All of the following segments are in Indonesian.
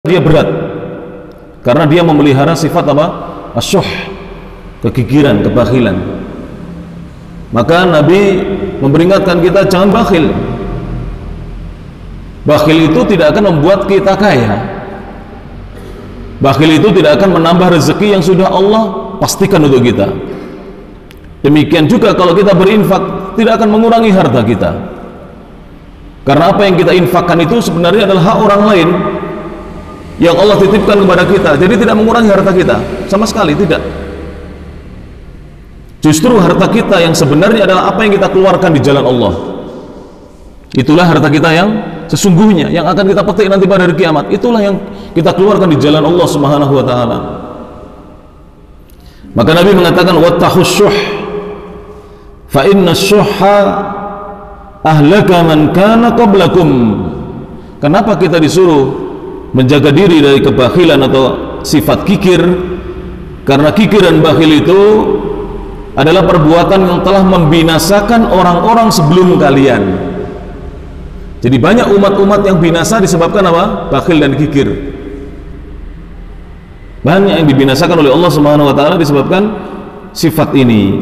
dia berat karena dia memelihara sifat apa? Asyuh, kegigiran, kebakhilan. Maka Nabi memperingatkan kita jangan bakhil. Bakhil itu tidak akan membuat kita kaya. Bakhil itu tidak akan menambah rezeki yang sudah Allah pastikan untuk kita. Demikian juga kalau kita berinfak tidak akan mengurangi harta kita. Karena apa yang kita infakkan itu sebenarnya adalah hak orang lain yang Allah titipkan kepada kita, jadi tidak mengurangi harta kita sama sekali, tidak. Justru harta kita yang sebenarnya adalah apa yang kita keluarkan di jalan Allah. Itulah harta kita yang sesungguhnya, yang akan kita petik nanti pada hari kiamat. Itulah yang kita keluarkan di jalan Allah Subhanahu wa taala. Maka Nabi mengatakan wattaqus syuh fa inna syuhha ahlaka man kana qablakum. Kenapa kita disuruh menjaga diri dari kebakhilan atau sifat kikir? Karena kikir dan bakhil itu adalah perbuatan yang telah membinasakan orang-orang sebelum kalian. Jadi banyak umat-umat yang binasa disebabkan apa? Bakhil dan kikir. Banyak yang dibinasakan oleh Allah Subhanahu wa taala disebabkan sifat ini.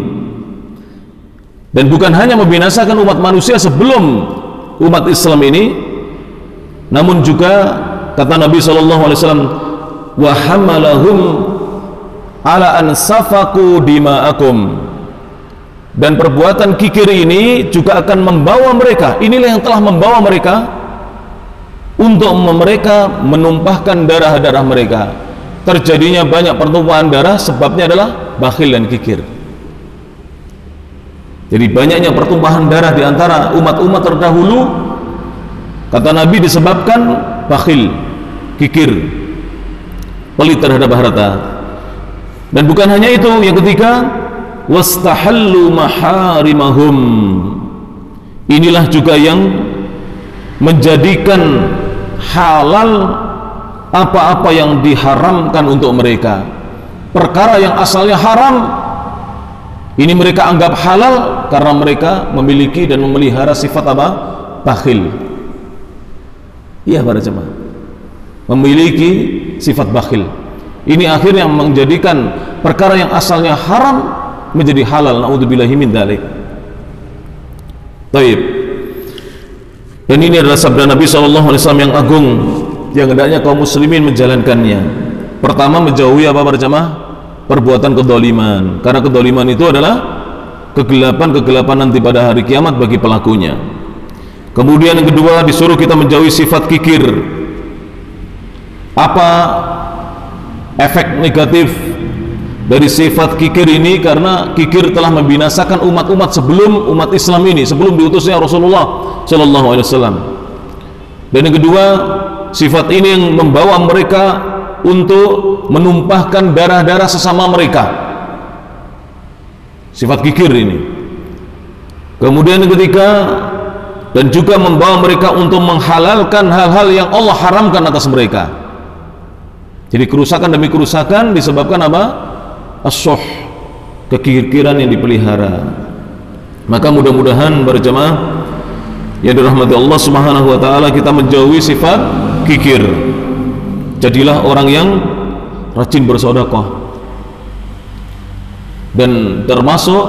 Dan bukan hanya membinasakan umat manusia sebelum umat Islam ini, namun juga kata Nabi SAW, wa hamalahum ala an safaku dima'akum. Dan perbuatan kikir ini juga akan membawa mereka, inilah yang telah membawa mereka untuk mereka menumpahkan darah-darah mereka. Terjadinya banyak pertumpahan darah sebabnya adalah bakhil dan kikir. Jadi banyaknya pertumpahan darah di antara umat-umat terdahulu, kata Nabi, disebabkan bakhil, kikir, pelit terhadap harta. Dan bukan hanya itu, yang ketiga, wastahallu maharimahum. Inilah juga yang menjadikan halal apa-apa yang diharamkan untuk mereka. Perkara yang asalnya haram, ini mereka anggap halal karena mereka memiliki dan memelihara sifat apa? Bakhil. Iya para jemaah, memiliki sifat bakhil. Ini akhirnya menjadikan perkara yang asalnya haram menjadi halal. Na'udzubillahi min dzalik. Baik. Dan ini adalah sabda Nabi SAW yang agung, yang hendaknya kaum muslimin menjalankannya. Pertama, menjauhi apa para jemaah? Perbuatan kedoliman. Karena kedoliman itu adalah kegelapan-kegelapan nanti pada hari kiamat bagi pelakunya. Kemudian yang kedua, disuruh kita menjauhi sifat kikir. Apa efek negatif dari sifat kikir ini? Karena kikir telah membinasakan umat-umat sebelum umat Islam ini, sebelum diutusnya Rasulullah Shallallahu Alaihi Wasallam. Dan yang kedua, sifat ini yang membawa mereka untuk menumpahkan darah-darah sesama mereka. Sifat kikir ini. Kemudian yang ketiga, dan juga membawa mereka untuk menghalalkan hal-hal yang Allah haramkan atas mereka. Jadi kerusakan demi kerusakan disebabkan apa? Asyuh, kekikiran yang dipelihara. Maka mudah-mudahan berjamaah yang dirahmati Allah Subhanahu wa taala, kita menjauhi sifat kikir. Jadilah orang yang rajin bersedekah. Dan termasuk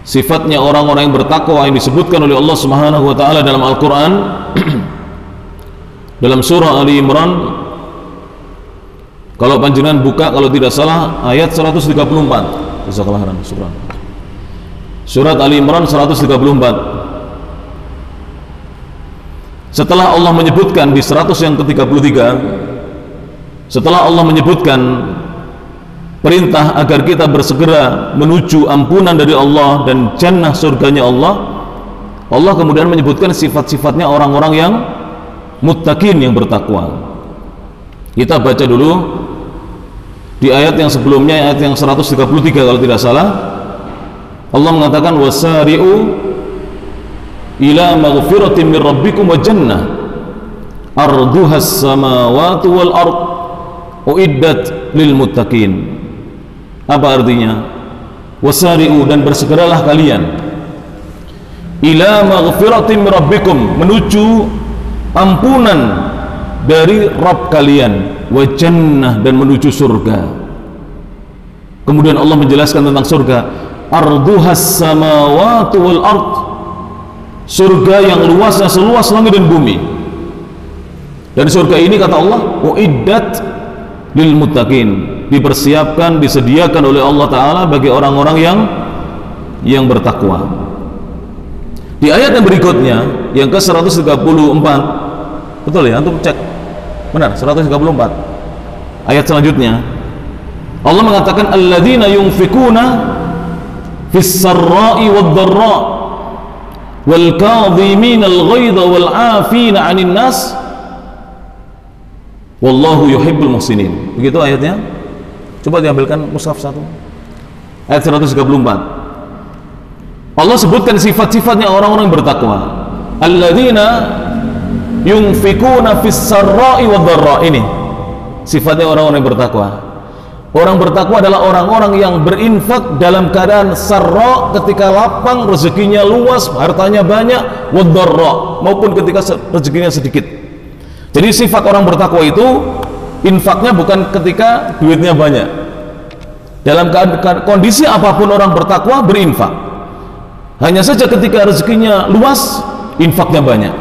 sifatnya orang-orang yang bertakwa yang disebutkan oleh Allah Subhanahu wa taala dalam Al-Qur'an dalam surah Ali Imran. Kalau panjenengan buka, kalau tidak salah, ayat 134. Surat Ali Imran 134. Setelah Allah menyebutkan di 100 yang ke-33, setelah Allah menyebutkan perintah agar kita bersegera menuju ampunan dari Allah dan jannah surganya Allah, Allah kemudian menyebutkan sifat-sifatnya orang-orang yang muttaqin, yang bertakwa. Kita baca dulu di ayat yang sebelumnya, ayat yang 133 kalau tidak salah. Allah mengatakan wasari'u ila maghfiratin min rabbikum wa jannah arduhas samawati wal ard uiddat lil muttaqin. Apa artinya? Wasari'u, dan bersegeralah kalian ila maghfiratin min rabbikum, menuju ampunan dari Rabb kalian, wa jannah, dan menuju surga. Kemudian Allah menjelaskan tentang surga, arduhas samawati wal ard, surga yang luasnya seluas langit dan bumi. Dan surga ini kata Allah, uiddat lil muttaqin, dipersiapkan, disediakan oleh Allah Ta'ala bagi orang-orang yang bertakwa. Di ayat yang berikutnya, yang ke 134, betul ya, antum cek benar, 134 ayat selanjutnya Allah mengatakan alladzina yunfikuna fis sarra'i wad dharra wal kadhiminal ghaidha wal 'afina 'anil nas wallahu yuhibbul muhsinin. Begitu ayatnya. Coba diambilkan mushaf satu, ayat 134. Allah sebutkan sifat-sifatnya orang-orang yang bertakwa, alladzina yunfikuna fis sarra'i wad dharra. Ini sifatnya orang-orang yang bertakwa. Orang bertakwa adalah orang-orang yang berinfak dalam keadaan sarra, ketika lapang, rezekinya luas, hartanya banyak, wad dharra, maupun ketika rezekinya sedikit. Jadi sifat orang bertakwa itu infaknya bukan ketika duitnya banyak. Dalam kondisi apapun orang bertakwa berinfak. Hanya saja ketika rezekinya luas, infaknya banyak.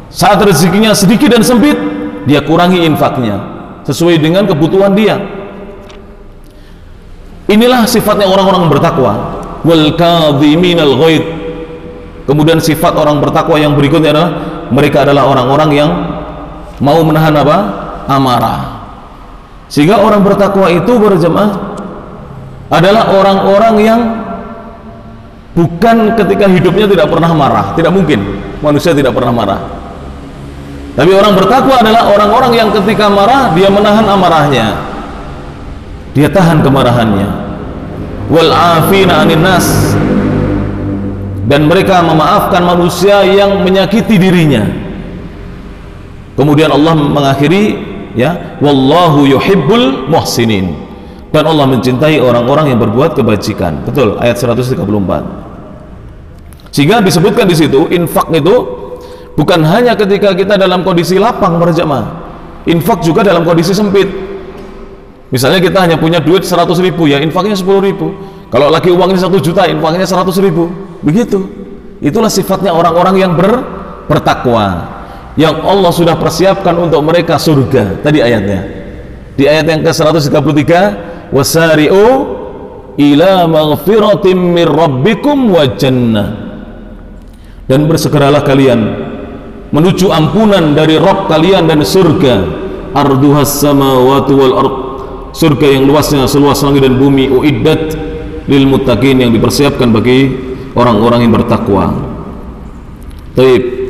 Saat rezekinya sedikit dan sempit, dia kurangi infaknya sesuai dengan kebutuhan dia. Inilah sifatnya orang-orang bertakwa. Wal kadhiminal ghaid. Kemudian sifat orang bertakwa yang berikutnya adalah mereka adalah orang-orang yang mau menahan apa? Amarah. Sehingga orang bertakwa itu, berjamaah, adalah orang-orang yang bukan ketika hidupnya tidak pernah marah. Tidak mungkin manusia tidak pernah marah. Tapi orang bertakwa adalah orang-orang yang ketika marah dia menahan amarahnya, dia tahan kemarahannya. Wal 'afina 'anil nas, dan mereka memaafkan manusia yang menyakiti dirinya. Kemudian Allah mengakhiri, ya, wallahu yuhibbul muhsinin, dan Allah mencintai orang-orang yang berbuat kebajikan. Betul, ayat 134. Sehingga disebutkan di situ infak itu bukan hanya ketika kita dalam kondisi lapang, berjamaah. Infak juga dalam kondisi sempit. Misalnya kita hanya punya duit 100.000, ya infaknya 10.000. Kalau lagi uangnya 1 juta, infaknya 100.000. Begitu. Itulah sifatnya orang-orang yang bertakwa, yang Allah sudah persiapkan untuk mereka surga. Tadi ayatnya, di ayat yang ke 133, wasari'u ila maghfiratim mir rabbikum wa jannah, dan bersegeralah kalian menuju ampunan dari Rabb kalian dan surga, arduhas samawati wal ard, surga yang luasnya seluas langit dan bumi, uiddat lil muttaqin, yang dipersiapkan bagi orang-orang yang bertakwa. Baik.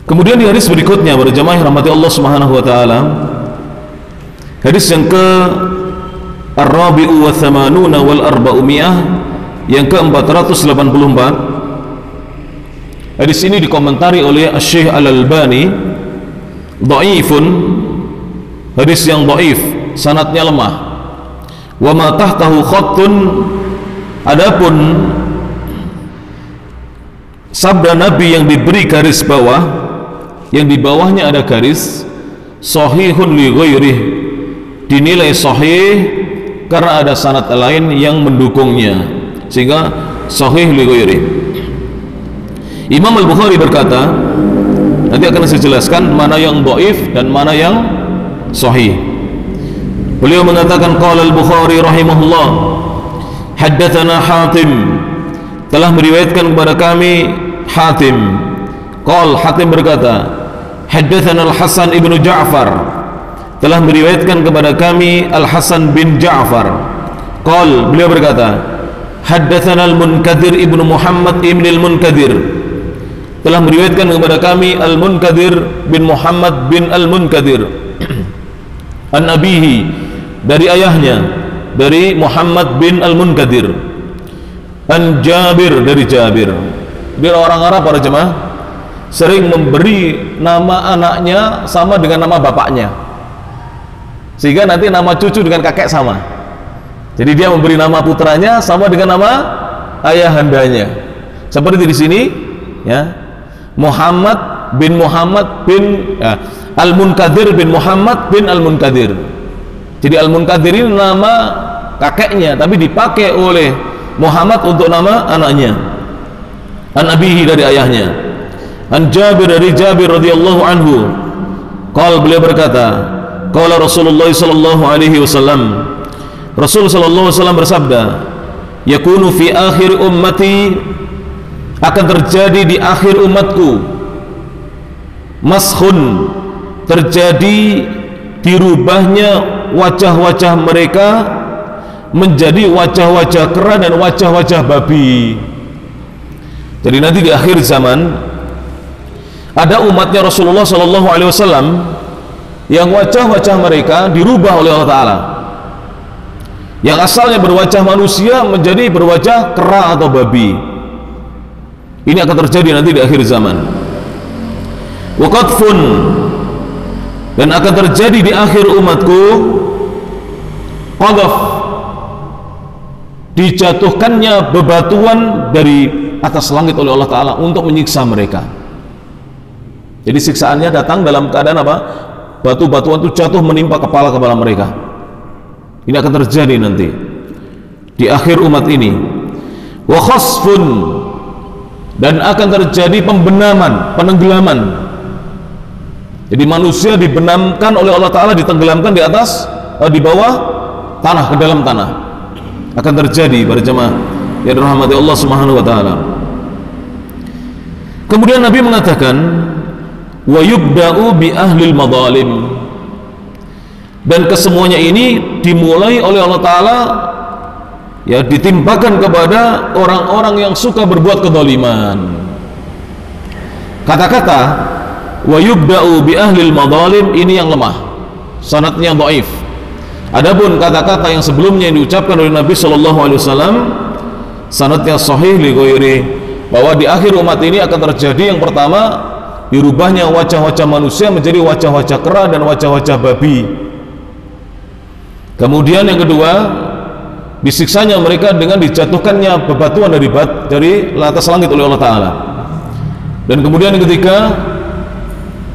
Kemudian di hadis berikutnya, berjamaah yang rahmati Allah Subhanahu wa taala, hadis yang ke ar-rabi'u wa thamanuna wal arba'umiyah, yang ke-484. Hadis ini dikomentari oleh Syekh Al-Albani, dhaifun, hadis yang dhaif, sanadnya lemah. Wa ma tahtahu khattun, adapun sabda Nabi yang diberi garis bawah, yang di bawahnya ada garis, sahihun li ghairih, dinilai sahih karena ada sanad lain yang mendukungnya, sehingga sahih li ghairih. Imam Al-Bukhari berkata, nanti akan saya jelaskan mana yang dhaif dan mana yang sahih. Beliau mengatakan, qala Al-Bukhari rahimahullah, haddatsana Hatim, telah meriwayatkan kepada kami Hatim. Qal, Hatim berkata, haddatsana Al-Hasan ibnu Ja'far, telah meriwayatkan kepada kami Al-Hasan bin Ja'far. Qal, beliau berkata, haddatsana Al-Munkadir ibnu Muhammad ibn Al-Munkadir, telah meriwayatkan kepada kami Al-Munkadir bin Muhammad bin Al-Munkadir, an abihi, dari ayahnya, dari Muhammad bin Al-Munkadir, an Jabir, dari Jabir. Dia orang Arab, para jemaah, sering memberi nama anaknya sama dengan nama bapaknya, sehingga nanti nama cucu dengan kakek sama. Jadi dia memberi nama putranya sama dengan nama ayahandanya. Seperti di sini, ya, Muhammad bin Muhammad bin Al-Munkadir bin Muhammad bin Al-Munkadir. Jadi Al-Munkadir ini nama kakeknya, tapi dipakai oleh Muhammad untuk nama anaknya. An abihi, dari ayahnya. An Jabir, dari Jabir radhiyallahu anhu. Qala, beliau berkata, qala Rasulullah sallallahu alaihi wasallam, Rasul sallallahu alaihi wasallam bersabda, yakunu fi akhir ummati, akan terjadi di akhir umatku, maskhun, terjadi dirubahnya wajah-wajah mereka menjadi wajah-wajah kera dan wajah-wajah babi. Jadi nanti di akhir zaman ada umatnya Rasulullah sallallahu alaihi wasallam yang wajah-wajah mereka dirubah oleh Allah Ta'ala, yang asalnya berwajah manusia menjadi berwajah kera atau babi. Ini akan terjadi nanti di akhir zaman. Wa qadfun, dan akan terjadi di akhir umatku qadhaf, dijatuhkannya bebatuan dari atas langit oleh Allah Ta'ala untuk menyiksa mereka. Jadi siksaannya datang dalam keadaan apa? Batu-batuan itu jatuh menimpa kepala mereka. Ini akan terjadi nanti di akhir umat ini. Wa khasfun, dan akan terjadi pembenaman, penenggelaman. Jadi manusia dibenamkan oleh Allah Ta'ala, ditenggelamkan di atas, di bawah tanah, ke dalam tanah. Akan terjadi para jemaah yang dirahmati Allah Subhanahu wa Ta'ala. Kemudian Nabi mengatakan, wa yubda'u bi ahlil madzalim, dan kesemuanya ini dimulai oleh Allah Ta'ala, ya, ditimpakan kepada orang-orang yang suka berbuat kezaliman. Kata-kata wa yubda'u bi ahlil madzalim ini yang lemah, sanadnya dhaif. Adapun kata-kata yang sebelumnya yang diucapkan oleh Nabi sallallahu alaihi wasallam sanadnya sahih li ghairi, bahwa di akhir umat ini akan terjadi yang pertama, dirubahnya wajah-wajah manusia menjadi wajah-wajah kera dan wajah-wajah babi. Kemudian yang kedua, disiksanya mereka dengan dijatuhkannya bebatuan dari atas langit oleh Allah Ta'ala. Dan kemudian yang ketiga,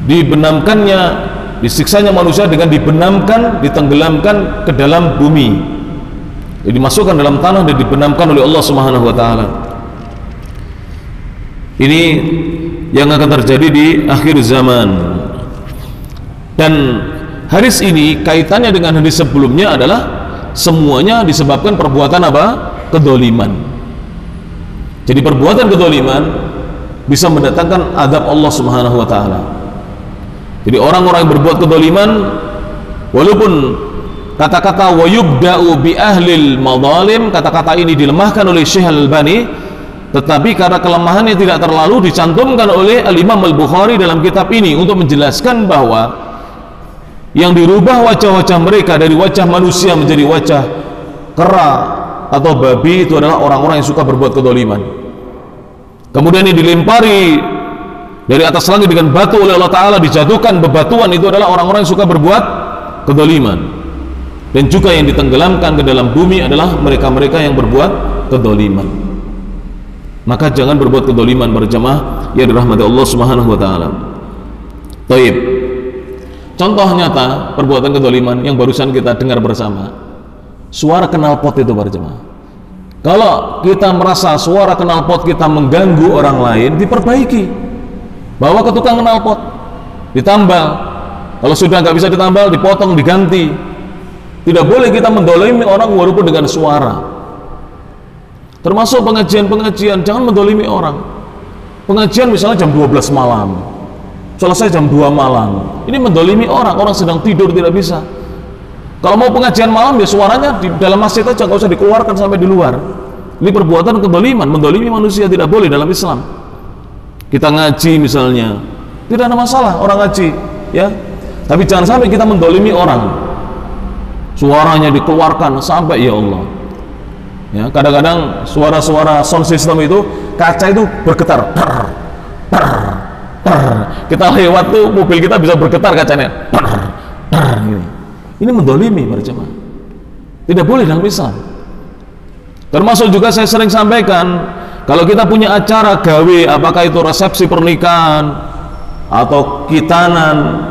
dibenamkannya, disiksanya manusia dengan dibenamkan, ditenggelamkan ke dalam bumi. Jadi dimasukkan dalam tanah dan dibenamkan oleh Allah Subhanahu wa Ta'ala. Ini yang akan terjadi di akhir zaman. Dan hadis ini kaitannya dengan hadis sebelumnya adalah semuanya disebabkan perbuatan apa? Kedzaliman. Jadi perbuatan kedzaliman bisa mendatangkan azab Allah Subhanahu wa Ta'ala. Jadi orang-orang yang berbuat kedzaliman, walaupun kata-kata wa yubda'u bi ahlil madzalim, kata-kata ini dilemahkan oleh Syekh Al-Albani, tetapi karena kelemahannya tidak terlalu dicantumkan oleh Al-Imam Al-Bukhari dalam kitab ini untuk menjelaskan bahwa yang dirubah wajah-wajah mereka dari wajah manusia menjadi wajah kera atau babi itu adalah orang-orang yang suka berbuat kedzaliman. Kemudian ini dilempari dari atas langit dengan batu oleh Allah Ta'ala, dijatuhkan bebatuan, itu adalah orang-orang yang suka berbuat kedzaliman. Dan juga yang ditenggelamkan ke dalam bumi adalah mereka-mereka yang berbuat kedzaliman. Maka jangan berbuat kedzaliman para jemaah yang dirahmati Allah Subhanahu wa Ta'ala. Taib. Contoh nyata perbuatan kedzaliman yang barusan kita dengar bersama, suara knalpot itu para jemaah. Kalau kita merasa suara knalpot kita mengganggu orang lain, diperbaiki. Bawa ke tukang knalpot, ditambal. Kalau sudah nggak bisa ditambal, dipotong, diganti. Tidak boleh kita mendolimi orang walaupun dengan suara. Termasuk pengajian-pengajian, jangan mendolimi orang. Pengajian misalnya jam 12 malam, selesai jam 2 malam. Ini mendolimi orang, orang sedang tidur tidak bisa. Kalau mau pengajian malam ya suaranya di dalam masjid aja, nggak usah dikeluarkan sampai di luar. Ini perbuatan kedzaliman, mendolimi manusia, tidak boleh dalam Islam. Kita ngaji misalnya, tidak ada masalah orang ngaji, ya. Tapi jangan sampai kita mendolimi orang. Suaranya dikeluarkan sampai ya Allah. Ya, kadang-kadang suara-suara sound system itu kaca itu bergetar. Kita lewat tuh mobil kita bisa bergetar kacanya. Ini mendolimi para jemaah. Tidak boleh dalam Islam. Termasuk juga saya sering sampaikan, kalau kita punya acara gawe, apakah itu resepsi pernikahan, atau khitanan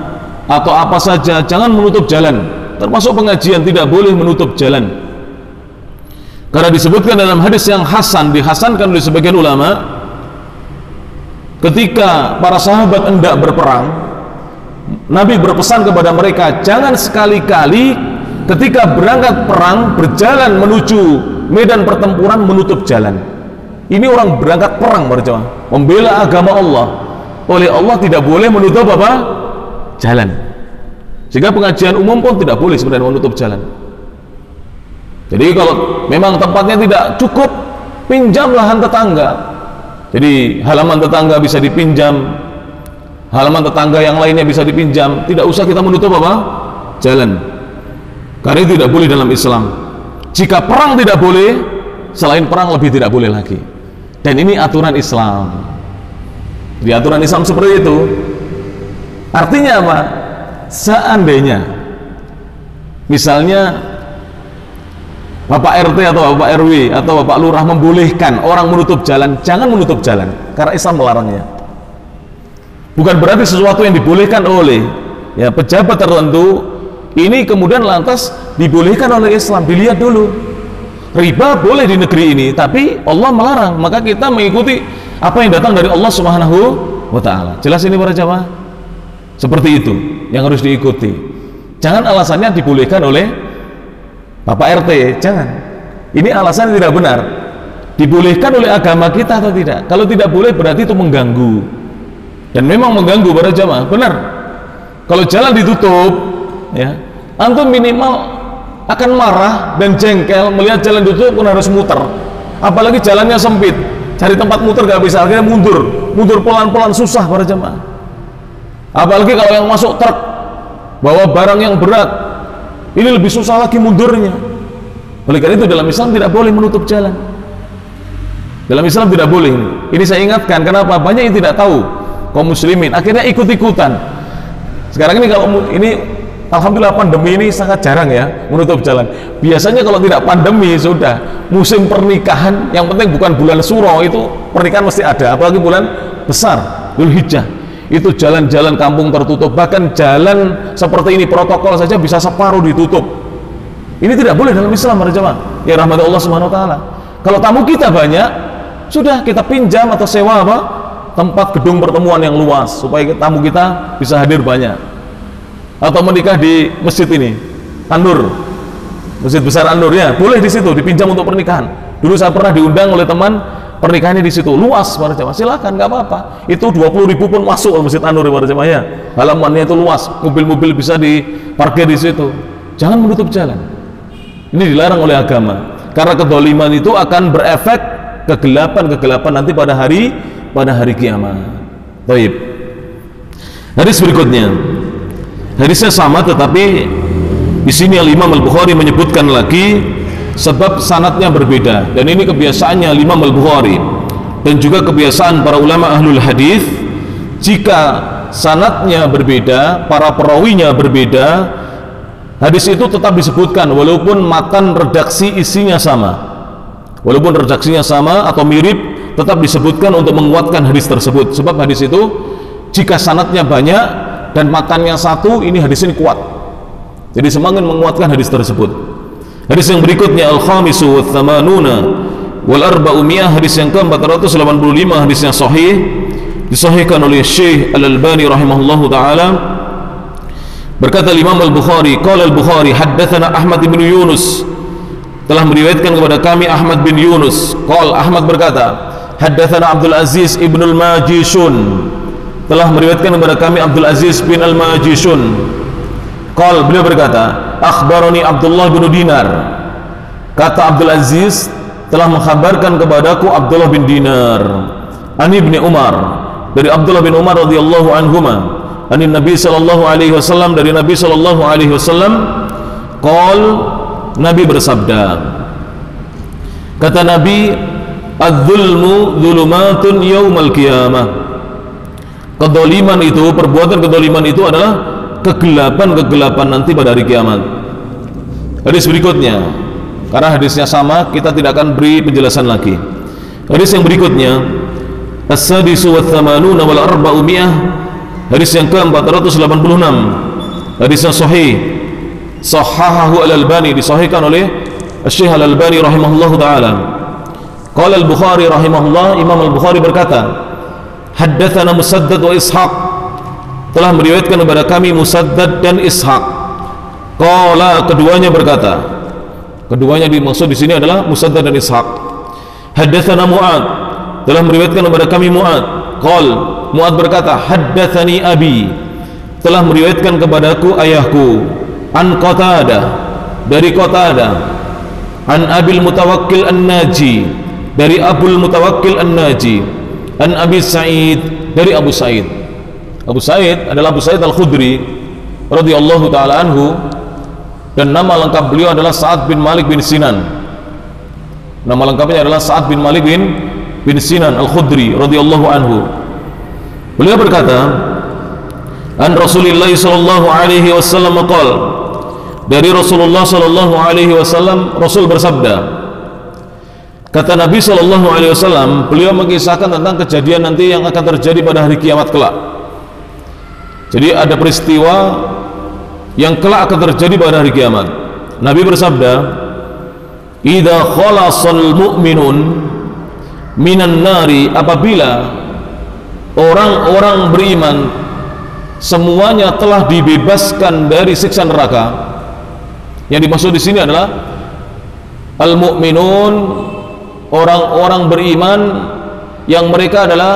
atau apa saja, jangan menutup jalan. Termasuk pengajian tidak boleh menutup jalan, karena disebutkan dalam hadis yang hasan, dihasankan oleh sebagian ulama, ketika para sahabat hendak berperang, Nabi berpesan kepada mereka, jangan sekali-kali ketika berangkat perang berjalan menuju medan pertempuran menutup jalan. Ini orang berangkat perang berjamaah, membela agama Allah, oleh Allah tidak boleh menutup apa? Jalan. Sehingga pengajian umum pun tidak boleh sebenarnya menutup jalan. Jadi kalau memang tempatnya tidak cukup, pinjam lahan tetangga. Jadi halaman tetangga bisa dipinjam, halaman tetangga yang lainnya bisa dipinjam, tidak usah kita menutup apa? Jalan. Karena itu tidak boleh dalam Islam. Jika perang tidak boleh, selain perang lebih tidak boleh lagi. Dan ini aturan Islam. Di aturan Islam seperti itu. Artinya apa? Seandainya misalnya Bapak RT atau Bapak RW atau Bapak Lurah membolehkan orang menutup jalan, jangan menutup jalan, karena Islam melarangnya. Bukan berarti sesuatu yang dibolehkan oleh ya pejabat tertentu ini kemudian lantas dibolehkan oleh Islam. Dilihat dulu, riba boleh di negeri ini, tapi Allah melarang, maka kita mengikuti apa yang datang dari Allah Subhanahu wa Ta'ala. Jelas ini para jamaah? Seperti itu yang harus diikuti. Jangan alasannya dibolehkan oleh Bapak RT, jangan. Ini alasan tidak benar. Dibolehkan oleh agama kita atau tidak? Kalau tidak boleh berarti itu mengganggu. Dan memang mengganggu para jamaah, benar. Kalau jalan ditutup, ya, antum minimal akan marah dan jengkel melihat jalan ditutup pun harus muter. Apalagi jalannya sempit, cari tempat muter gak bisa, akhirnya mundur pelan-pelan, susah para jamaah. Apalagi kalau yang masuk truk bawa barang yang berat, ini lebih susah lagi mundurnya. Oleh karena itu dalam Islam tidak boleh menutup jalan. Dalam Islam tidak boleh. Ini saya ingatkan, kenapa? Banyak yang tidak tahu, kaum muslimin akhirnya ikut-ikutan. Sekarang ini kalau ini alhamdulillah pandemi ini sangat jarang ya menutup jalan. Biasanya kalau tidak pandemi sudah musim pernikahan, yang penting bukan bulan Suro, itu pernikahan mesti ada, apalagi bulan besar Dzulhijjah. Itu jalan-jalan kampung tertutup, bahkan jalan seperti ini protokol saja bisa separuh ditutup. Ini tidak boleh dalam Islam para jemaah ya rahmat Allah Subhanahu wa Ta'ala. Kalau tamu kita banyak, sudah kita pinjam atau sewa apa? Tempat gedung pertemuan yang luas supaya tamu kita bisa hadir banyak. Atau menikah di masjid ini, An-Nur, Masjid Besar An-Nur, ya boleh di situ dipinjam untuk pernikahan. Dulu saya pernah diundang oleh teman, pernikahannya di situ luas para jemaah, silakan, nggak apa-apa. Itu 20.000 pun masuk ke Masjid An-Nur para jemaah ya. Halamannya itu luas, mobil-mobil bisa diparkir di situ. Jangan menutup jalan. Ini dilarang oleh agama. Karena kedoliman itu akan berefek kegelapan nanti pada hari kiamat. Baik. Hadis berikutnya. Hadisnya sama, tetapi di sini Imam Al-Bukhari menyebutkan lagi sebab sanadnya berbeda, dan ini kebiasaannya Imam Al-Bukhari dan juga kebiasaan para ulama ahlul hadis. Jika sanadnya berbeda, para perawinya berbeda, hadis itu tetap disebutkan walaupun matan redaksi isinya sama, walaupun redaksinya sama atau mirip, tetap disebutkan untuk menguatkan hadis tersebut. Sebab hadis itu jika sanadnya banyak dan matannya satu, ini hadis ini kuat, jadi semakin menguatkan hadis tersebut. Hadis yang berikutnya al-khamisu wa thamanuna wal arba'umiyah, hadis yang ke-485, hadis yang sahih, disahihkan oleh Syekh Al-Albani rahimahullahu ta'ala. Berkata Imam Al-Bukhari, qala Al-Bukhari haddatsana Ahmad bin Yunus, telah meriwayatkan kepada kami Ahmad bin Yunus. Qala Ahmad berkata, haddatsana Abdul Aziz ibn al-Majishun, telah meriwayatkan kepada kami Abdul Aziz bin al-Majishun. Qala, beliau berkata, akhbarani Abdullah bin Dinar, kata Abdul Aziz telah mengkhabarkan kepadaku Abdullah bin Dinar, ani bin Umar, dari Abdullah bin Umar radhiyallahu anhuma, ani Nabi sallallahu alaihi wasallam, dari Nabi sallallahu alaihi wasallam, qol, Nabi bersabda, kata Nabi, adz-zulmu dzulumatun yaumal qiyamah, kedoliman itu, perbuatan kedoliman itu adalah kegelapan nanti pada hari kiamat. Hadis berikutnya, karena hadisnya sama, kita tidak akan beri penjelasan lagi. Hadis yang berikutnya, as-sadisu wa thamanuna wal arba'umiyah, Hadis yang ke-486, hadis yang sahih, sahahahu al-Albani, disahihkan oleh Syekh Al-Albani rahimahullahu taala. Qala Al-Bukhari rahimahullah, Imam Al-Bukhari berkata, haddatsana Musaddad wa Ishaq, telah meriwayatkan kepada kami Musaddad dan Ishaq. Qala, keduanya berkata, keduanya dimaksud di sini adalah Musaddad dan Ishaq. Haddatsana Mu'ad, telah meriwayatkan kepada kami Mu'ad. Qal, Mu'ad berkata, haddatsani abi, telah meriwayatkan kepadaku ayahku. An Qatadah, dari Qatadah. An Abil Mutawakkil An-Naji, dari Abul Mutawakkil An-Naji. An Abi Sa'id, dari Abu Sa'id. Abu Sa'id adalah Abu Sa'id Al-Khudri radhiyallahu taala anhu, dan nama lengkap beliau adalah Sa'ad bin Malik bin Sinan. Nama lengkapnya adalah Sa'ad bin Malik bin Sinan Al-Khudri radhiyallahu anhu. Beliau berkata, an Rasulillah sallallahu alaihi wasallam qala, dari Rasulullah sallallahu alaihi wasallam, Rasul bersabda, kata Nabi sallallahu alaihi wasallam, beliau mengisahkan tentang kejadian nanti yang akan terjadi pada hari kiamat kelak. Jadi ada peristiwa yang kelak akan terjadi pada hari kiamat. Nabi bersabda, idza khalasal mu'minun minan nari, apabila orang-orang beriman semuanya telah dibebaskan dari siksa neraka. Yang dimaksud di sini adalah al-mu'minun, orang-orang beriman yang mereka adalah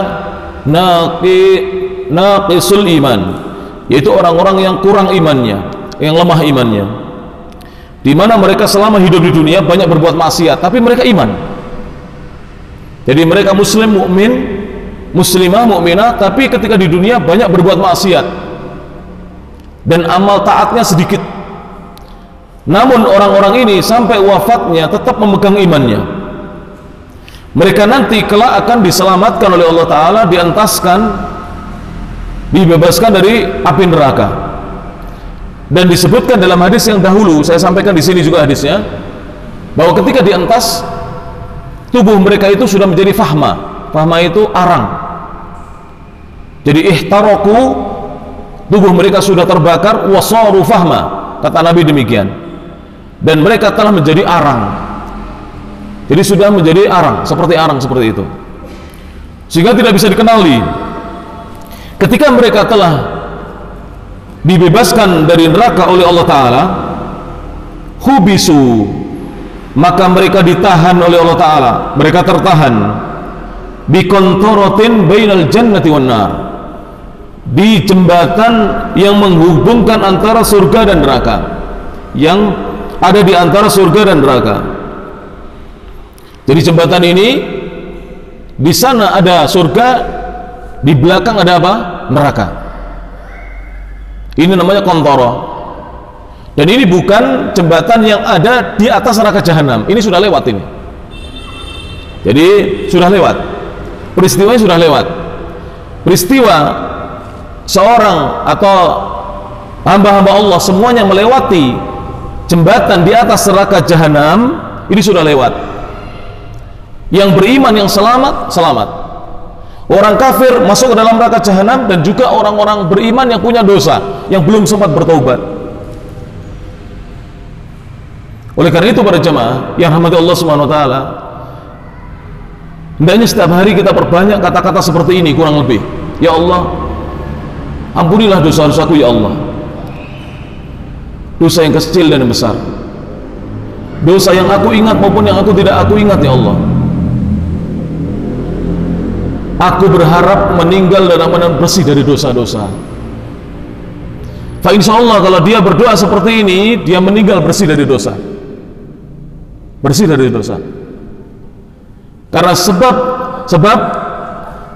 naqisul iman, yaitu orang-orang yang kurang imannya, yang lemah imannya, di mana mereka selama hidup di dunia banyak berbuat maksiat, tapi mereka iman. Jadi mereka muslim, mukmin, muslimah, mukminah, tapi ketika di dunia banyak berbuat maksiat dan amal taatnya sedikit. Namun orang-orang ini sampai wafatnya tetap memegang imannya. Mereka nanti kelak akan diselamatkan oleh Allah Ta'ala, dientaskan, dibebaskan dari api neraka. Dan disebutkan dalam hadis yang dahulu, saya sampaikan di sini juga hadisnya, bahwa ketika dientas, tubuh mereka itu sudah menjadi fahma. Fahma itu arang. Jadi ihtaroku, tubuh mereka sudah terbakar, wasaru fahma, kata Nabi demikian. Dan mereka telah menjadi arang. Jadi sudah menjadi arang, seperti itu, sehingga tidak bisa dikenali. Ketika mereka telah dibebaskan dari neraka oleh Allah Ta'ala, hubisu, maka mereka ditahan oleh Allah Ta'ala, mereka tertahan bikontorotin bainal jannati wan nar, di jembatan yang menghubungkan antara surga dan neraka, yang ada di antara surga dan neraka. Jadi jembatan ini, di sana ada surga, di belakang ada apa? Neraka. Ini namanya kontoro. Dan ini bukan jembatan yang ada di atas neraka jahanam. Ini sudah lewat ini. Jadi sudah lewat. Peristiwanya sudah lewat. Peristiwa seorang atau hamba-hamba Allah semuanya melewati jembatan di atas neraka jahanam, ini sudah lewat. Yang beriman yang selamat, selamat. Orang kafir masuk ke dalam neraka jahanam, dan juga orang-orang beriman yang punya dosa, yang belum sempat bertaubat. Oleh karena itu para jemaah yang rahmati Allah Subhanahu wa taala, hendaknya setiap hari kita perbanyak kata-kata seperti ini kurang lebih. Ya Allah, ampunilah dosa-dosaku ya Allah. Dosa yang kecil dan yang besar, dosa yang aku ingat maupun yang aku tidak aku ingat ya Allah. Aku berharap meninggal dalam keadaan bersih dari dosa-dosa. Fa insyaallah kalau dia berdoa seperti ini, dia meninggal bersih dari dosa. Bersih dari dosa. Karena sebab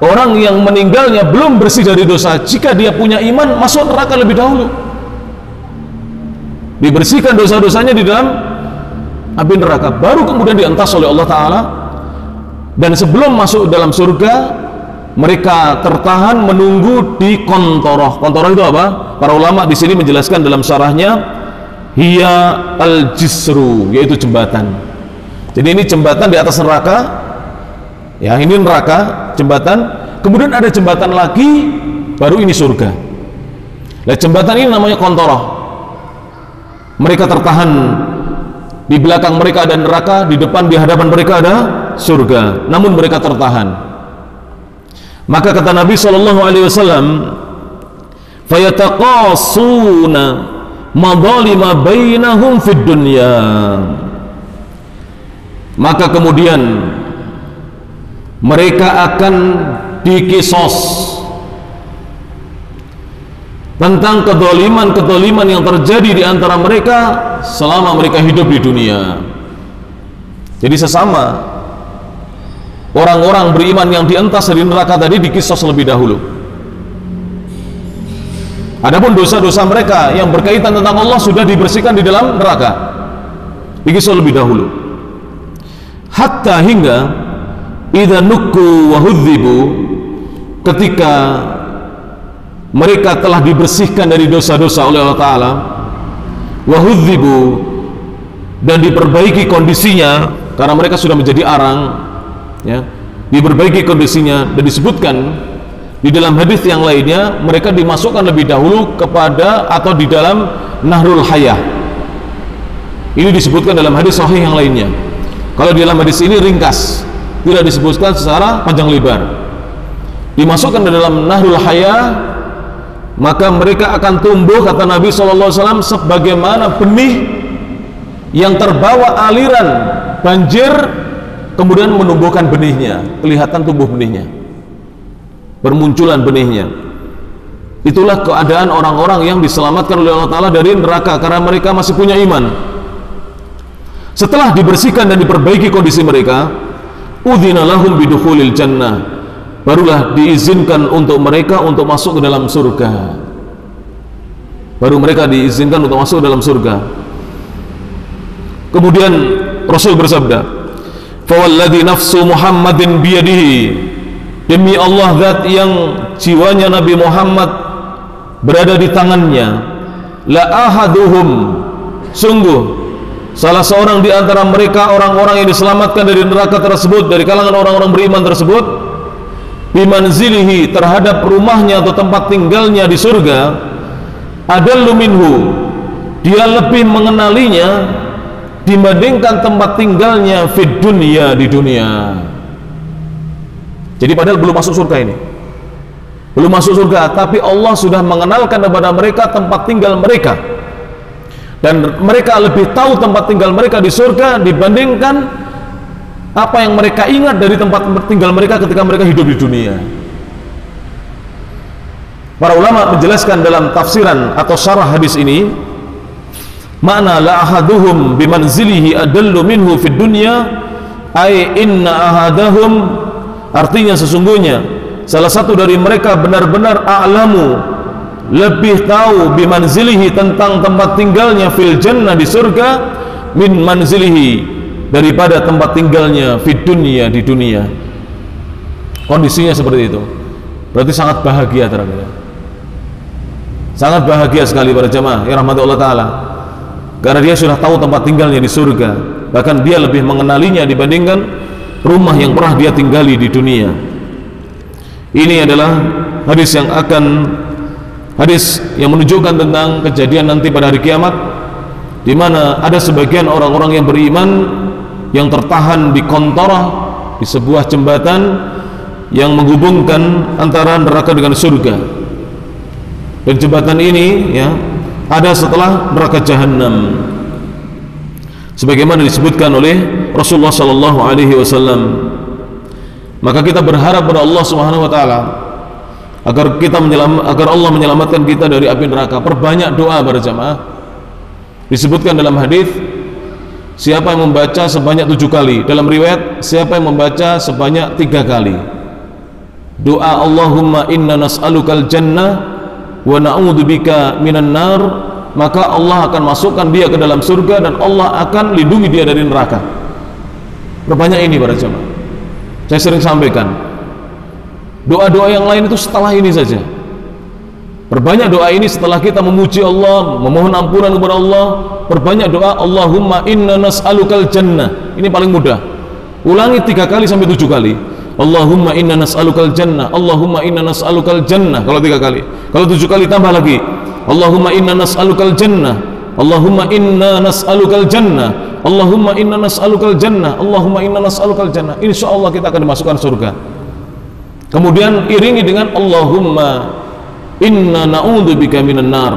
orang yang meninggalnya belum bersih dari dosa, jika dia punya iman, masuk neraka lebih dahulu. Dibersihkan dosa-dosanya di dalam api neraka, baru kemudian dientas oleh Allah Ta'ala. Dan sebelum masuk dalam surga, mereka tertahan menunggu di kontoroh. Kontoroh itu apa? Para ulama di sini menjelaskan dalam syarahnya, hiya al-jisru, yaitu jembatan. Jadi ini jembatan di atas neraka, ya ini neraka, jembatan. Kemudian ada jembatan lagi, baru ini surga. Nah, jembatan ini namanya Qantarah. Mereka tertahan, di belakang mereka ada neraka, di depan, di hadapan mereka ada surga, namun mereka tertahan. Maka kata Nabi SAW, fayataqasuna madhalima bainahum fid dunya. Maka kemudian mereka akan dikisos tentang kedoliman yang terjadi di antara mereka selama mereka hidup di dunia. Jadi sesama orang-orang beriman yang dientas dari neraka tadi dikisos lebih dahulu. Adapun dosa-dosa mereka yang berkaitan tentang Allah sudah dibersihkan di dalam neraka, dikisos lebih dahulu. Hatta hingga idza nukku wa hudzibu, ketika mereka telah dibersihkan dari dosa-dosa oleh Allah Ta'ala, wa hudzibu, dan diperbaiki kondisinya karena mereka sudah menjadi arang, ya, diperbaiki kondisinya. Dan disebutkan di dalam hadis yang lainnya, mereka dimasukkan lebih dahulu kepada atau di dalam Nahrul Hayah. Ini disebutkan dalam hadis sahih yang lainnya. Kalau di dalam hadis ini ringkas, tidak disebutkan secara panjang lebar. Dimasukkan di dalam Nahrul Hayah, maka mereka akan tumbuh, kata Nabi SAW, sebagaimana benih yang terbawa aliran banjir kemudian menumbuhkan benihnya. Kelihatan tumbuh benihnya, bermunculan benihnya. Itulah keadaan orang-orang yang diselamatkan oleh Allah Ta'ala dari neraka karena mereka masih punya iman. Setelah dibersihkan dan diperbaiki kondisi mereka, udzina lahum bidukhulil jannah, barulah diizinkan untuk mereka untuk masuk ke dalam surga. Baru mereka diizinkan untuk masuk ke dalam surga. Kemudian Rasul bersabda, fawalladhi nafsu Muhammadin biyadihi, demi Allah zat yang jiwanya Nabi Muhammad berada di tangannya, la ahaduhum, sungguh salah seorang di antara mereka, orang-orang yang diselamatkan dari neraka tersebut, dari kalangan orang-orang beriman tersebut, bimanzilihi, terhadap rumahnya atau tempat tinggalnya di surga, adallu minhu, dia lebih mengenalinya dibandingkan tempat tinggalnya fid dunya, di dunia. Jadi padahal belum masuk surga ini, belum masuk surga, tapi Allah sudah mengenalkan kepada mereka tempat tinggal mereka, dan mereka lebih tahu tempat tinggal mereka di surga dibandingkan apa yang mereka ingat dari tempat tinggal mereka ketika mereka hidup di dunia. Para ulama menjelaskan dalam tafsiran atau syarah hadis ini, makna la ahaduhum bimanzilihi adallu minhu fid dunya, ay inna ahadahum, artinya sesungguhnya salah satu dari mereka benar-benar a'lamu, lebih tahu, bimanzilihi, tentang tempat tinggalnya fil jannah, di surga, min manzilihi, daripada tempat tinggalnya fid dunya, di dunia. Kondisinya seperti itu. Berarti sangat bahagia terhadap, sangat bahagia sekali para jamaah yang rahmati Allah Ta'ala, karena dia sudah tahu tempat tinggalnya di surga. Bahkan dia lebih mengenalinya dibandingkan rumah yang pernah dia tinggali di dunia. Ini adalah hadis yang menunjukkan tentang kejadian nanti pada hari kiamat, di mana ada sebagian orang-orang yang beriman yang tertahan di Qantarah, di sebuah jembatan yang menghubungkan antara neraka dengan surga. Dan jembatan ini, ya, ada setelah neraka Jahannam, sebagaimana disebutkan oleh Rasulullah SAW. Maka kita berharap pada Allah Subhanahu Wa Taala agar Allah menyelamatkan kita dari api neraka. Perbanyak doa berjamaah. Disebutkan dalam hadis, siapa yang membaca sebanyak 7 kali, dalam riwayat siapa yang membaca sebanyak 3 kali doa Allahumma inna nas'alukal jannah wa na'udzubika minan nar, maka Allah akan masukkan dia ke dalam surga dan Allah akan lindungi dia dari neraka. Perbanyak ini para jemaah. Saya sering sampaikan, doa-doa yang lain itu setelah ini saja. Perbanyak doa ini setelah kita memuji Allah, memohon ampunan kepada Allah. Perbanyak doa Allahumma inna nas'alukal jannah. Ini paling mudah. Ulangi 3 kali sampai 7 kali. Allahumma inna nas'alukal jannah, Allahumma inna nas'alukal jannah. Kalau 3 kali, kalau 7 kali tambah lagi Allahumma inna nas'alukal jannah, Allahumma inna nas'alukal jannah, Allahumma inna nas'alukal jannah, Allahumma inna nas'alukal jannah. Insyaallah kita akan dimasukkan surga. Kemudian iringi dengan Allahumma inna na'udzubika minan nar,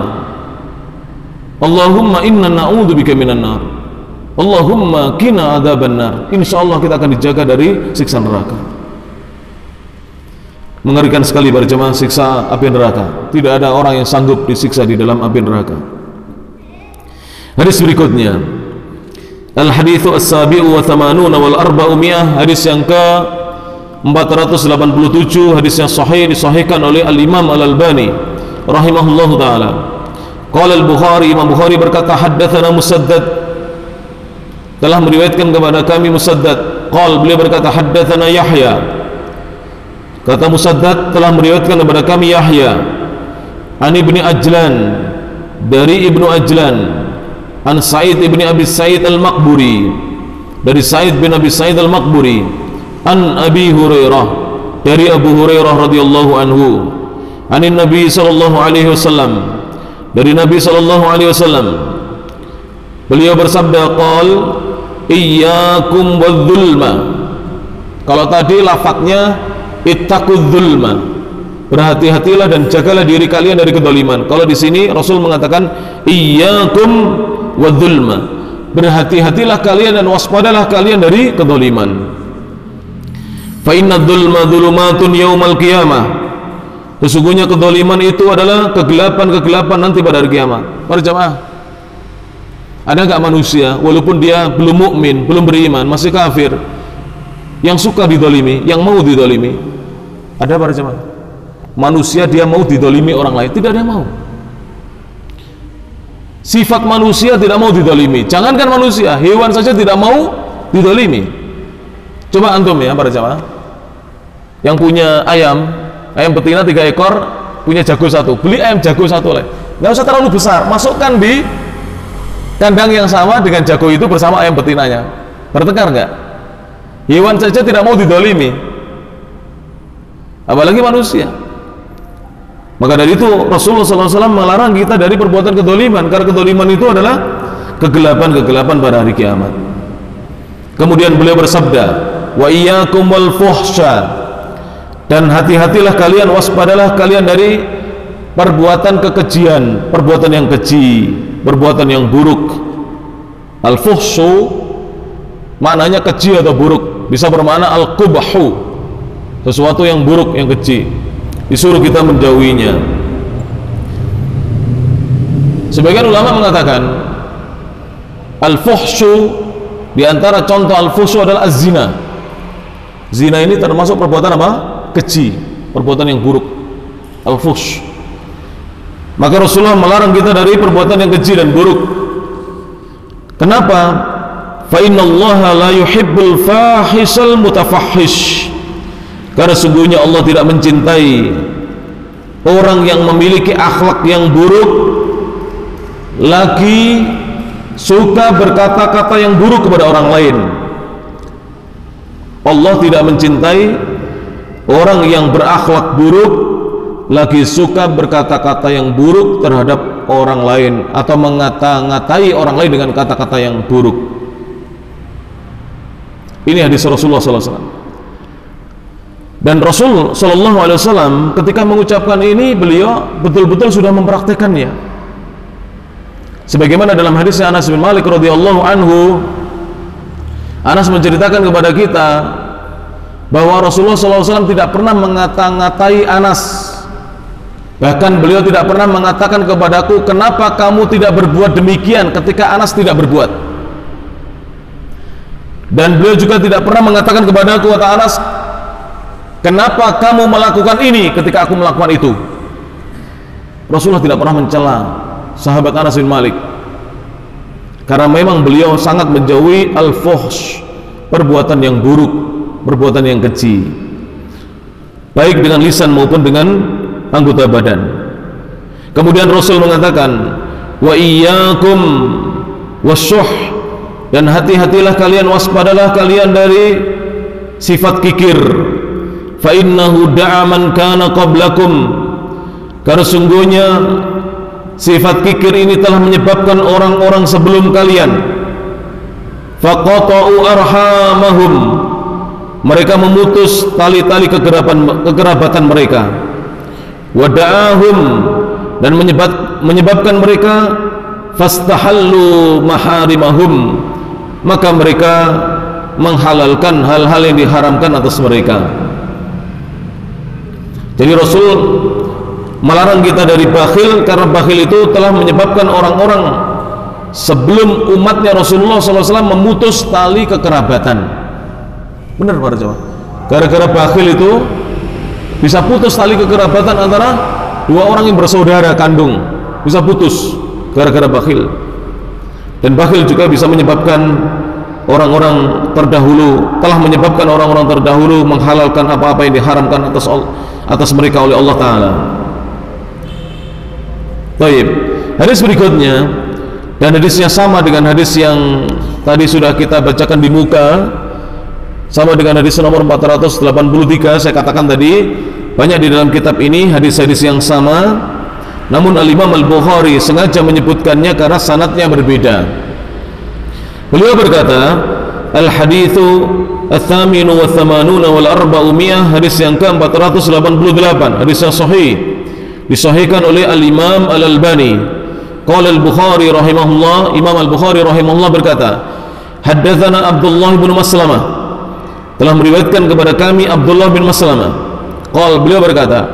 Allahumma inna na'udzubika minan nar, Allahumma qina adzaban nar. Insyaallah kita akan dijaga dari siksa neraka. Mengerikan sekali para jemaah siksa api neraka. Tidak ada orang yang sanggup disiksa di dalam api neraka. Hadis berikutnya, Al-haditsu as-sabi'u wa thamanuna wal arba'umiyah, hadis yang ke 487, hadis yang sahih, disahihkan oleh Al-Imam Al-Albani rahimahullahu taala. Qala Al-Bukhari, Imam Bukhari berkata, haddatsana Musaddad, telah meriwayatkan kepada kami Musaddad. Qala, beliau berkata, haddatsana Yahya, kata Musaddad telah meriwayatkan kepada kami Yahya, an Ibni Ajlan, dari Ibnu Ajlan, an Sa'id ibni Abi Sa'id Al-Maqburi, dari Sa'id bin Abi Sa'id Al-Maqburi, an Abi Hurairah, dari Abu Hurairah radhiyallahu anhu, anin Nabi sallallahu alaihi wasallam, dari Nabi sallallahu alaihi wasallam, beliau bersabda, qal iyyakum wadh-dhulma. Kalau tadi lafadznya ittaqudz zulma, berhati-hatilah dan jagalah diri kalian dari kedoliman. Kalau di sini Rasul mengatakan iyyakum wadz-zulma, berhati-hatilah kalian dan waspadalah kalian dari kedoliman. Fa innadz-zulma dzulumatun yaumal qiyamah, sesungguhnya kedoliman itu adalah kegelapan-kegelapan nanti pada hari kiamat. Para jamaah, ada enggak manusia walaupun dia belum mukmin, belum beriman, masih kafir, yang suka didolimi, yang mau didolimi? Ada para jemaah? Manusia dia mau didolimi orang lain? Tidak ada yang mau. Sifat manusia tidak mau didolimi. Jangankan manusia, hewan saja tidak mau didolimi. Coba antum ya para jemaah, yang punya ayam betina 3 ekor, punya jago 1, beli ayam jago 1 lah. Nggak usah terlalu besar, masukkan di kandang yang sama dengan jago itu bersama ayam betinanya. Bertengkar nggak? Hewan saja tidak mau didolimi, apalagi manusia. Maka dari itu Rasulullah SAW melarang kita dari perbuatan kedoliman, karena kedoliman itu adalah kegelapan-kegelapan pada hari kiamat. Kemudian beliau bersabda, wa iyyakum wal fuhsya, dan hati-hatilah kalian, waspadalah kalian dari perbuatan kekejian, perbuatan yang keji, perbuatan yang buruk. Al-fuhsyu maknanya keji atau buruk, bisa bermakna al-qubhu, sesuatu yang buruk, yang keji, disuruh kita menjauhinya. Sebagian ulama mengatakan al-fuhsyu, di antara contoh al-fuhsyu adalah az-zina. Zina ini termasuk perbuatan apa? Keji, perbuatan yang buruk, al-fuhsy. Maka Rasulullah melarang kita dari perbuatan yang keji dan buruk. Kenapa? Fa innallaha la yuhibbul fahisal mutafahhish, karena sungguhnya Allah tidak mencintai orang yang memiliki akhlak yang buruk, lagi suka berkata-kata yang buruk kepada orang lain. Allah tidak mencintai orang yang berakhlak buruk, lagi suka berkata-kata yang buruk terhadap orang lain, atau mengata-ngatai orang lain dengan kata-kata yang buruk. Ini hadis Rasulullah SAW. Dan Rasul SAW ketika mengucapkan ini, beliau betul-betul sudah mempraktekannya. Sebagaimana dalam hadisnya Anas bin Malik radhiyallahu anhu, Anas menceritakan kepada kita bahwa Rasulullah SAW tidak pernah mengata-ngatai Anas. Bahkan beliau tidak pernah mengatakan kepadaku, kenapa kamu tidak berbuat demikian ketika Anas tidak berbuat. Dan beliau juga tidak pernah mengatakan kepadaku, kata Anas, kenapa kamu melakukan ini ketika aku melakukan itu. Rasulullah tidak pernah mencela sahabat Anas bin Malik, karena memang beliau sangat menjauhi al-fuhsh, perbuatan yang buruk, perbuatan yang keji, baik dengan lisan maupun dengan anggota badan. Kemudian Rasul mengatakan, wa iyyakum wasyuh, dan hati-hatilah kalian, waspadalah kalian dari sifat kikir. Fa innahu da'a man kana qablakum, karena sungguhnya sifat kikir ini telah menyebabkan orang-orang sebelum kalian faqata'u arhamahum, mereka memutus tali-tali kekerabatan mereka, wada'ahum, dan menyebabkan mereka fastahallu maharimahum, maka mereka menghalalkan hal-hal yang diharamkan atas mereka. Jadi Rasul melarang kita dari bakhil, karena bakhil itu telah menyebabkan orang-orang sebelum umatnya Rasulullah SAW memutus tali kekerabatan. Benar para jemaah, gara-gara bakhil itu bisa putus tali kekerabatan antara dua orang yang bersaudara kandung, bisa putus gara-gara bakhil. Dan bakhil juga bisa menyebabkan orang-orang terdahulu, telah menyebabkan orang-orang terdahulu menghalalkan apa-apa yang diharamkan atas mereka oleh Allah Ta'ala. Baik, hadis berikutnya, dan hadisnya sama dengan hadis yang tadi sudah kita bacakan di muka, sama dengan hadis nomor 483. Saya katakan tadi, banyak di dalam kitab ini hadis-hadis yang sama, namun Al-Imam Al-Bukhari sengaja menyebutkannya karena sanadnya berbeda. Beliau berkata, Al-hadithu Al-thaminu wa thamanuna wal arba'umiyah, hadis yang ke-488, hadis yang sahih, disahihkan oleh Al-Imam Al-Albani. Qala Al-Bukhari rahimahullah, Imam Al-Bukhari rahimahullah berkata, haddatsana Abdullah bin Maslamah, telah meriwayatkan kepada kami Abdullah bin Maslamah. Qala, beliau berkata,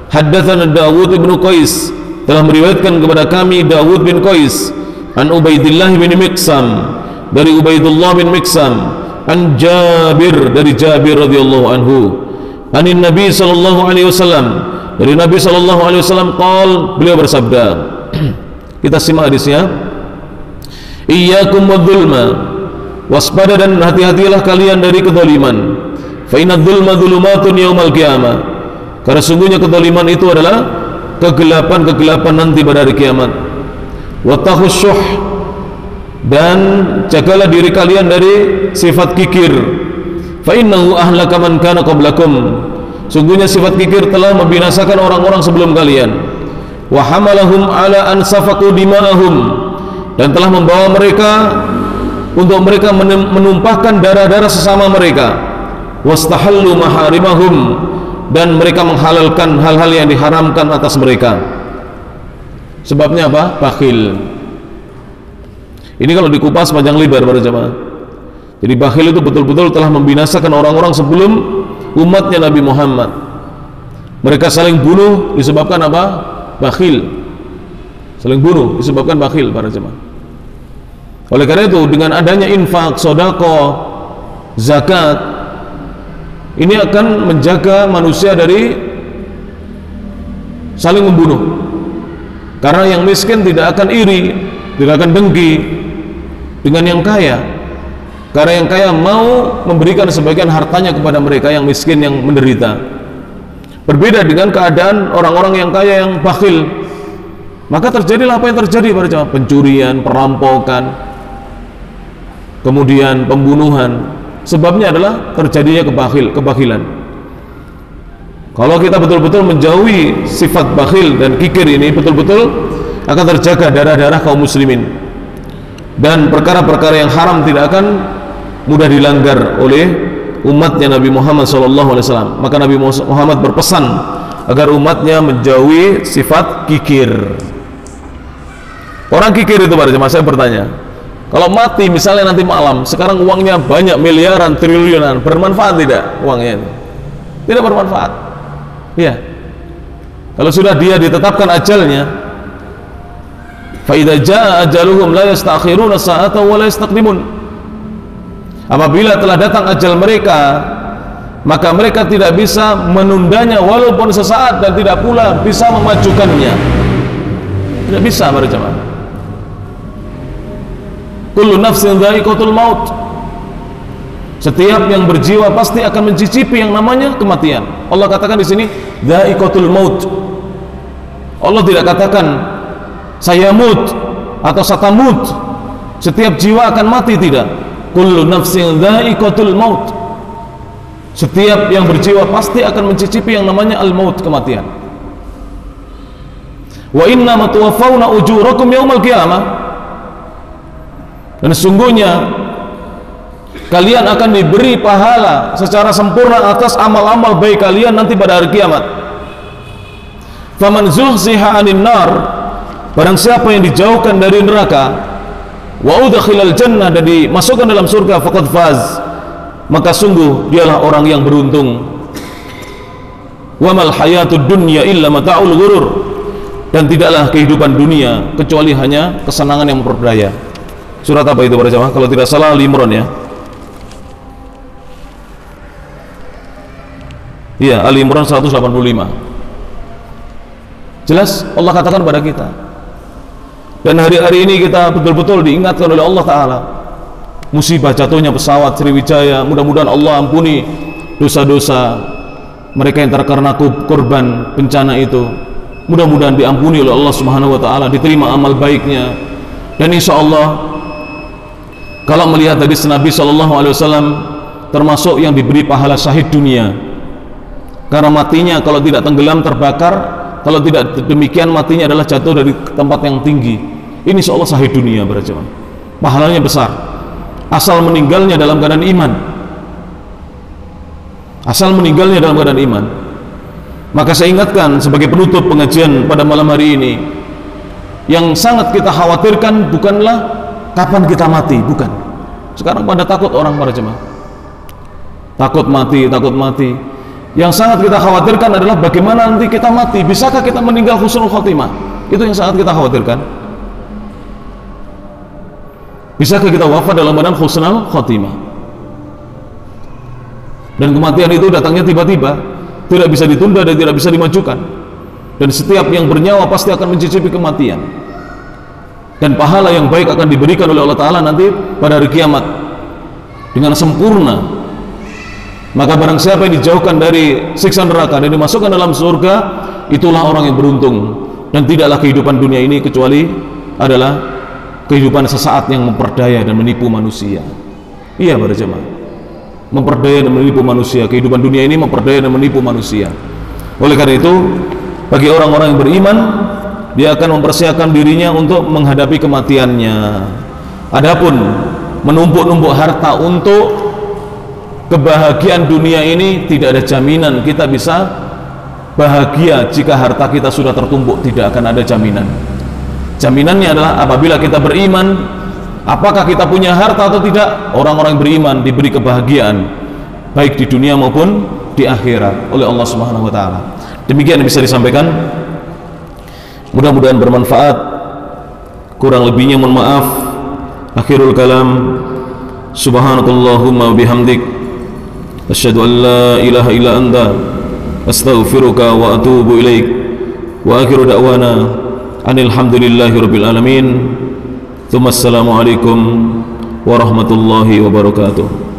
haddatsana Dawud bin Qais, telah meriwayatkan kepada kami Dawud bin Qais, an Ubaidillah bin Miqsam, dari Ubaidullah bin Miqsam, an Jabir, dari Jabir radhiyallahu anhu, anin Nabi sallallahu alaihi wasallam, dari Nabi sallallahu alaihi wasallam, qala, beliau bersabda. Kita simak hadisnya. Iyyakum wadh-dhulma, waspada dan hati-hatilah kalian dari kezaliman. Fa inadh dhulma dhulumatun yaumal qiyamah, karena sungguhnya kezaliman itu adalah kegelapan-kegelapan nanti pada hari kiamat. Wattaqus syuh, dan jagalah diri kalian dari sifat kikir. Fa innahu ahlaka man kana qablakum, sungguhnya sifat kikir telah membinasakan orang-orang sebelum kalian. Wa hamalahum ala an safaqu dima'ahum, dan telah membawa mereka untuk mereka menumpahkan darah-darah sesama mereka. Wastahallu maharimahum, dan mereka menghalalkan hal-hal yang diharamkan atas mereka. Sebabnya apa? Bakhil. Ini kalau dikupas panjang lebar para jemaah. Jadi bakhil itu betul-betul telah membinasakan orang-orang sebelum umatnya Nabi Muhammad. Mereka saling bunuh disebabkan apa? Bakhil. Saling bunuh disebabkan bakhil para jemaah. Oleh karena itu, dengan adanya infak, sedekah, zakat, ini akan menjaga manusia dari saling membunuh. Karena yang miskin tidak akan iri, tidak akan dengki dengan yang kaya, karena yang kaya mau memberikan sebagian hartanya kepada mereka yang miskin, yang menderita. Berbeda dengan keadaan orang-orang yang kaya yang bakhil, maka terjadilah apa yang terjadi pada jemaah: pencurian, perampokan, kemudian pembunuhan. Sebabnya adalah terjadinya kebakhilan. Kalau kita betul-betul menjauhi sifat bakhil dan kikir ini, betul-betul akan terjaga darah-darah kaum muslimin, dan perkara-perkara yang haram tidak akan mudah dilanggar oleh umatnya Nabi Muhammad SAW. Maka Nabi Muhammad berpesan agar umatnya menjauhi sifat kikir. Orang kikir itu pada jemaah, saya bertanya, kalau mati misalnya nanti malam, sekarang uangnya banyak, miliaran, triliunan, bermanfaat tidak uangnya itu? Tidak bermanfaat. Ya, kalau sudah dia ditetapkan ajalnya, fa idza jaa ajaluhum la yastakhiruna sa'atan wa la yastaqdimun. Apabila telah datang ajal mereka, maka mereka tidak bisa menundanya walaupun sesaat, dan tidak pula bisa memajukannya. Tidak bisa para jemaah. Kullu nafsin dha'iqatul maut, setiap yang berjiwa pasti akan mencicipi yang namanya kematian. Allah katakan di sini dha'iqatul maut. Allah tidak katakan sayamut atau satamut, setiap jiwa akan mati, tidak. Kullu nafsin dha'iqatul maut, setiap yang berjiwa pasti akan mencicipi yang namanya al-maut, kematian. Wa innama tuwaffawna ujurakum yaumal qiyamah. Dan sungguhnya kalian akan diberi pahala secara sempurna atas amal-amal baik kalian nanti pada hari kiamat. Faman zuhziha 'anil nar, barang siapa yang dijauhkan dari neraka, wa udkhilal jannah, dan dimasukkan dalam surga, faqad faz, maka sungguh dialah orang yang beruntung. Wa mal hayatud dunya illa mata'ul ghurur, dan tidaklah kehidupan dunia kecuali hanya kesenangan yang memperdaya. Surat apa itu para jamaah? Kalau tidak salah Ali Imran ya. Iya, Ali Imran 185. Jelas Allah katakan pada kita. Dan hari-hari ini kita betul-betul diingatkan oleh Allah Ta'ala. Musibah jatuhnya pesawat Sriwijaya, mudah-mudahan Allah ampuni dosa-dosa mereka yang terkena korban bencana itu. Mudah-mudahan diampuni oleh Allah Subhanahu wa Ta'ala, diterima amal baiknya. Dan insya Allah, kalau melihat hadis Nabi SAW, termasuk yang diberi pahala syahid dunia, karena matinya kalau tidak tenggelam terbakar, kalau tidak demikian matinya adalah jatuh dari tempat yang tinggi. Ini insya Allah syahid dunia, berjamaah. Pahalanya besar, asal meninggalnya dalam keadaan iman. Asal meninggalnya dalam keadaan iman. Maka saya ingatkan sebagai penutup pengajian pada malam hari ini, yang sangat kita khawatirkan bukanlah kapan kita mati, bukan. Sekarang pada takut orang, para jemaah. Takut mati, takut mati. Yang sangat kita khawatirkan adalah bagaimana nanti kita mati. Bisakah kita meninggal husnul khotimah? Itu yang sangat kita khawatirkan. Bisakah kita wafat dalam badan husnul khotimah? Dan kematian itu datangnya tiba-tiba, tidak bisa ditunda dan tidak bisa dimajukan. Dan setiap yang bernyawa pasti akan mencicipi kematian. Dan pahala yang baik akan diberikan oleh Allah Ta'ala nanti pada hari kiamat dengan sempurna. Maka barang siapa yang dijauhkan dari siksa neraka dan dimasukkan dalam surga, itulah orang yang beruntung. Dan tidaklah kehidupan dunia ini kecuali adalah kehidupan sesaat yang memperdaya dan menipu manusia. Iya para jemaah, memperdaya dan menipu manusia. Kehidupan dunia ini memperdaya dan menipu manusia. Oleh karena itu, bagi orang-orang yang beriman, dia akan mempersiapkan dirinya untuk menghadapi kematiannya. Adapun menumpuk-numpuk harta untuk kebahagiaan dunia ini, tidak ada jaminan kita bisa bahagia jika harta kita sudah tertumpuk. Tidak akan ada jaminan. Jaminannya adalah apabila kita beriman, apakah kita punya harta atau tidak. Orang-orang beriman diberi kebahagiaan baik di dunia maupun di akhirat oleh Allah Subhanahu wa Ta'ala. Demikian yang bisa disampaikan. Mudah-mudahan bermanfaat. Kurang lebihnya mohon maaf. Akhirul kalam, subhanakallahumma bihamdik, asyhadu an la ilaha illa anta, astaghfiruka wa atubu ilaik. Wa akhiru da'wana anil hamdulillahi rabbil alamin. Tsumma assalamu alaikum warahmatullahi wabarakatuh.